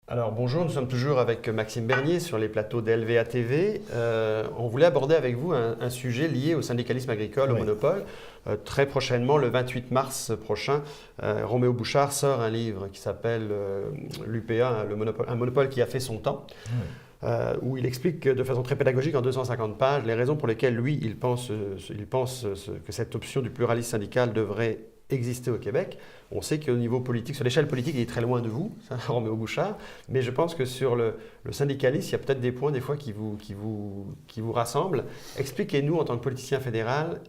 Alors bonjour, nous sommes toujours avec Maxime Bernier sur les plateaux d'LVA TV. On voulait aborder avec vous un sujet lié au syndicalisme agricole, au Oui. monopole. Très prochainement, le 28 mars prochain, Roméo Bouchard sort un livre qui s'appelle l'UPA, un monopole qui a fait son temps. Oui. Où il explique de façon très pédagogique en 250 pages les raisons pour lesquelles lui, il pense que cette option du pluralisme syndical devrait exister au Québec. On sait qu'au niveau politique, sur l'échelle politique, il est très loin de vous, ça, Roméo Bouchard, mais je pense que sur le syndicalisme, il y a peut-être des points des fois qui vous rassemblent. Expliquez-nous, en tant que politicien fédéral,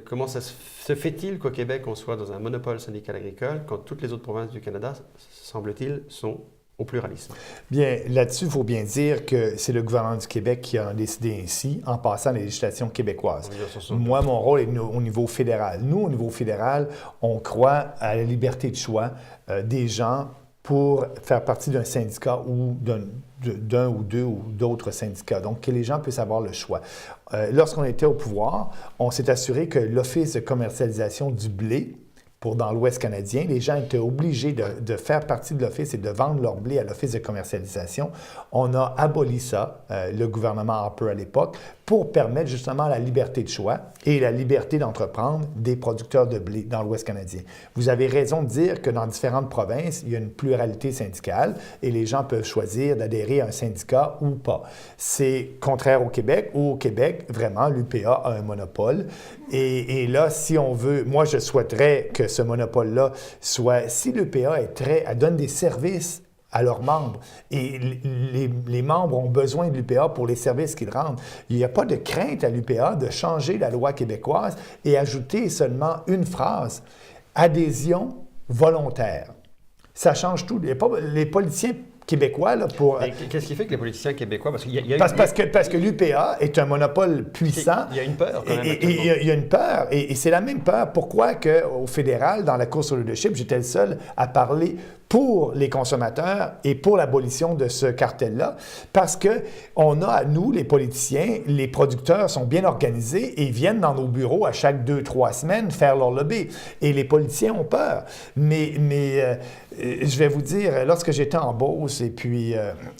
comment ça se fait-il qu'au Québec, on soit dans un monopole syndical agricole quand toutes les autres provinces du Canada, semble-t-il, sont au pluralisme? Bien, là-dessus, il faut bien dire que c'est le gouvernement du Québec qui a décidé ainsi en passant la législation québécoise. Moi, mon rôle est au niveau fédéral. Nous, au niveau fédéral, on croit à la liberté de choix des gens pour faire partie d'un syndicat ou d'un ou deux ou d'autres syndicats. Donc, que les gens puissent avoir le choix. Lorsqu'on était au pouvoir, on s'est assuré que l'Office de commercialisation du blé, dans l'Ouest canadien, les gens étaient obligés de faire partie de l'Office et de vendre leur blé à l'Office de commercialisation. On a aboli ça, le gouvernement Harper à l'époque, pour permettre justement la liberté de choix et la liberté d'entreprendre des producteurs de blé dans l'Ouest canadien. Vous avez raison de dire que dans différentes provinces, il y a une pluralité syndicale et les gens peuvent choisir d'adhérer à un syndicat ou pas. C'est contraire au Québec, où au Québec, vraiment, l'UPA a un monopole. Et là, si on veut, moi, je souhaiterais que ce monopole-là soit, si l'UPA elle donne des services à leurs membres. Et les membres ont besoin de l'UPA pour les services qu'ils rendent. Il n'y a pas de crainte à l'UPA de changer la loi québécoise et ajouter seulement une phrase, adhésion volontaire. Ça change tout. Les politiciens québécois, là, pour... Qu'est-ce qui fait que les politiciens québécois... Parce que l'UPA est un monopole puissant. Il y a une peur, quand même. Il y a une peur, et c'est la même peur. Pourquoi qu'au fédéral, dans la course au leadership, j'étais le seul à parler pour les consommateurs et pour l'abolition de ce cartel-là? Parce qu'on a, nous, les politiciens, les producteurs sont bien organisés et viennent dans nos bureaux à chaque 2-3 semaines faire leur lobby. Et les politiciens ont peur. Mais je vais vous dire, lorsque j'étais en Beauce et puis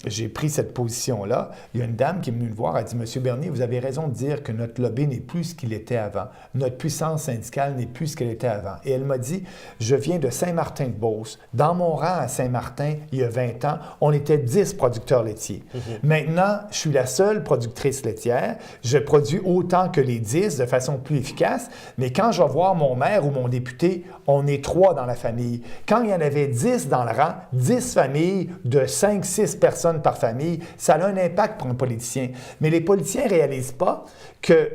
j'ai pris cette position-là, il y a une dame qui est venue me voir, elle a dit « Monsieur Bernier, vous avez raison de dire que notre lobby n'est plus ce qu'il était avant. Notre puissance syndicale n'est plus ce qu'elle était avant. » Et elle m'a dit « Je viens de Saint-Martin-de-Beauce. Dans mon rang à Saint-Martin, il y a 20 ans, on était 10 producteurs laitiers. Maintenant, je suis la seule productrice laitière. Je produis autant que les 10 de façon plus efficace, mais quand je vais voir mon maire ou mon député, on est 3 dans la famille. Quand il y en avait 10 dans le rang, 10 familles de 5-6 personnes par famille, ça a un impact pour un politicien. Mais les politiciens ne réalisent pas que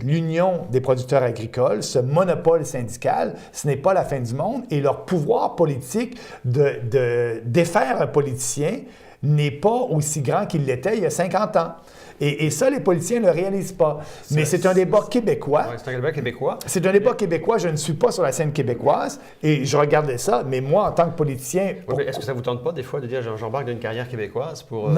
l'Union des producteurs agricoles, ce monopole syndical, ce n'est pas la fin du monde et leur pouvoir politique de défaire un politicien n'est pas aussi grand qu'il l'était il y a 50 ans. Et ça, les politiciens ne le réalisent pas. Mais c'est un débat québécois. Oui, c'est un débat québécois. C'est un débat québécois. Je ne suis pas sur la scène québécoise et je regardais ça. Mais moi, en tant que politicien... Oui, mais est-ce que ça ne vous tente pas des fois de dire j'embarque dans une carrière québécoise pour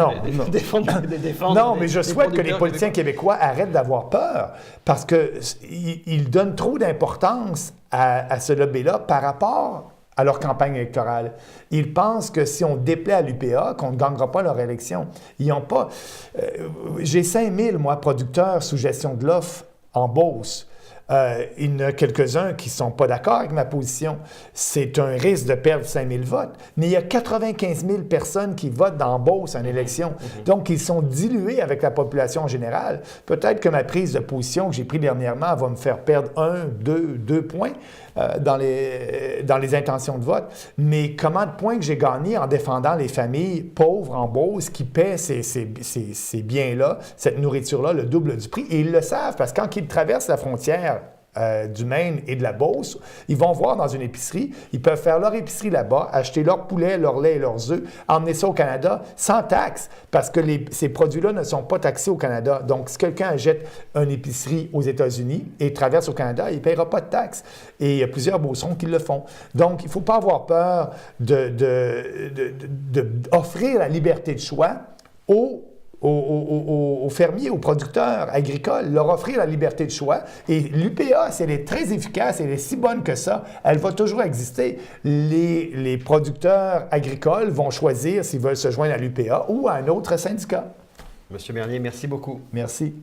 défendre... Non, mais je souhaite que les politiciens québécois arrêtent d'avoir peur parce qu'ils donnent trop d'importance à ce lobby-là par rapport à leur campagne électorale. Ils pensent que si on déplaît à l'UPA, qu'on ne gagnera pas leur élection. Ils n'ont pas... j'ai 5000, moi, producteurs sous gestion de l'offre en Beauce. Il y en a quelques-uns qui ne sont pas d'accord avec ma position. C'est un risque de perdre 5000 votes. Mais il y a 95 000 personnes qui votent dans Beauce en élection. Donc, ils sont dilués avec la population en général. Peut-être que ma prise de position que j'ai prise dernièrement va me faire perdre 2 points dans les intentions de vote. Mais comment de points que j'ai gagné en défendant les familles pauvres en Beauce qui paient ces biens-là, cette nourriture-là, le double du prix. Et ils le savent parce que quand ils traversent la frontière du Maine et de la Beauce, ils vont voir dans une épicerie, ils peuvent faire leur épicerie là-bas, acheter leur poulet, leur lait et leurs œufs, emmener ça au Canada sans taxe, parce que ces produits-là ne sont pas taxés au Canada. Donc, si quelqu'un achète une épicerie aux États-Unis et traverse au Canada, il ne paiera pas de taxes. Et il y a plusieurs Beaucerons qui le font. Donc, il ne faut pas avoir peur d'offrir la liberté de choix aux aux fermiers, aux producteurs agricoles, leur offrir la liberté de choix. Et l'UPA, si elle est très efficace, elle est si bonne que ça, elle va toujours exister. Les producteurs agricoles vont choisir s'ils veulent se joindre à l'UPA ou à un autre syndicat. Monsieur Bernier, merci beaucoup. Merci.